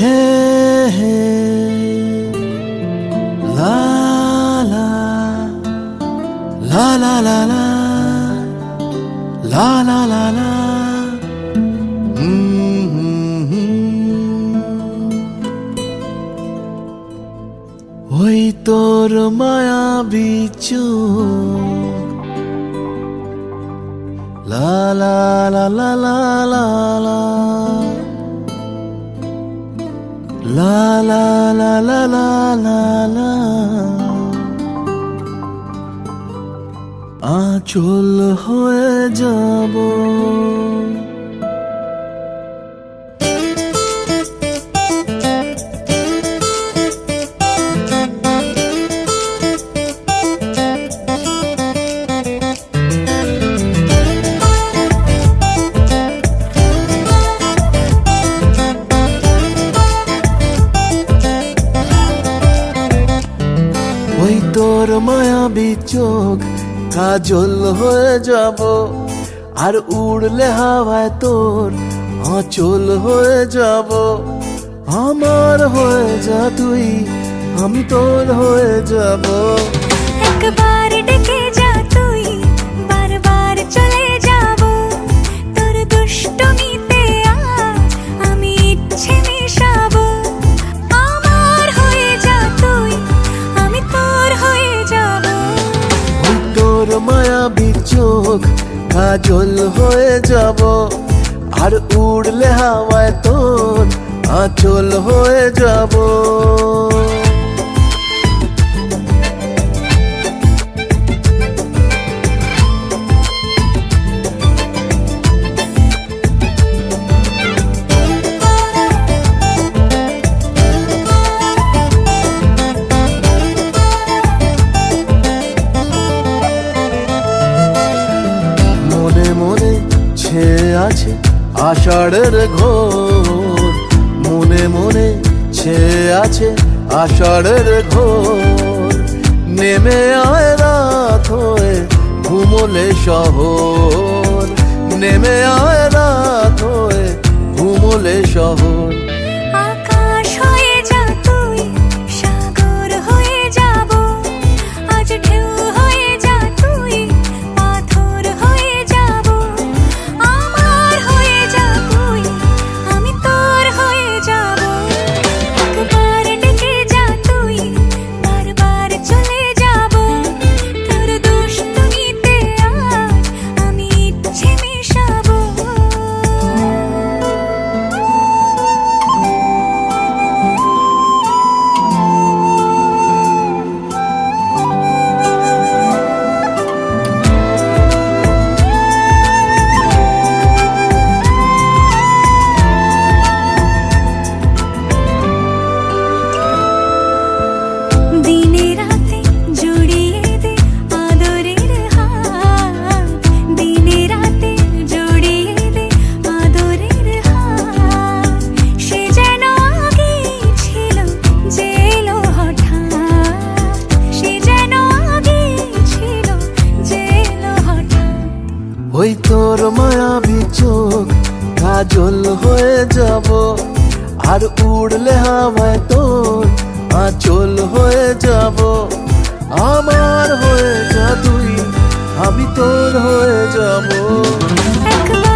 হে হে লা লা লা লা লা লা লা লা লা লা ওই তোর মায়াবী চোখ লা লা লা লা লা লা লা লা লা লা লা লা লা লা আঁচল হয়ে যাব ওই তোর মায়াবী চোখ কাজল হয়ে যাব আর উড়লে হাওয়ায় তোর আঁচল হয়ে যাব আমার হয়ে যা তুই আমি তোর হয়ে যাব একবার ডেকে যা তুই বারবার চলে যাব তোর দুষ্টুমিতে আমি ইচ্ছে মেশাবো আমার হয়ে যা তুই আমি তোর হয়ে যাব ওই তোর মায়াবী চোখ কাজল হয়ে যাব আর উড়লে হাওয়ায় তোর আঁচল হয়ে যাব মনে মনে ছেয়ে আছে আষাঢ়ের ঘোর মনে মনে ছেয়ে আছে আষাঢ়ের ঘোর নেমে আয় রাত হয়ে ঘুমোলে শহর নেমে আয় রাত হয়ে ঘুমোলে শহর আকাশ হয়ে যা তুই সাগর হয়ে যাব আজ ঢেউ হয়ে যা তুই পাথর হয়ে যাব আমার হয়ে যা তুই আমি তোর হয়ে যাব একবার ডেকে যা তুই বারবার চলে যাব তোর দুষ্টুমিতে আজ আমি ইচ্ছে মেশাবো দিনে রাতে জড়িয়ে দে আদরের হাত দিনে রাতে জড়িয়ে দে আদরের হাত সে যেন আগে ছিল যে এলো হঠাৎ সে যেন আগে ছিল যে এলো হঠাৎ ওই তোর মায়াবী চোখ কাজল হয়ে যাব আর উড়লে হাওয়ায় তোর আঁচল হয়ে যাব আমার হয়ে যা তুই আমি তোর হয়ে যাব একবার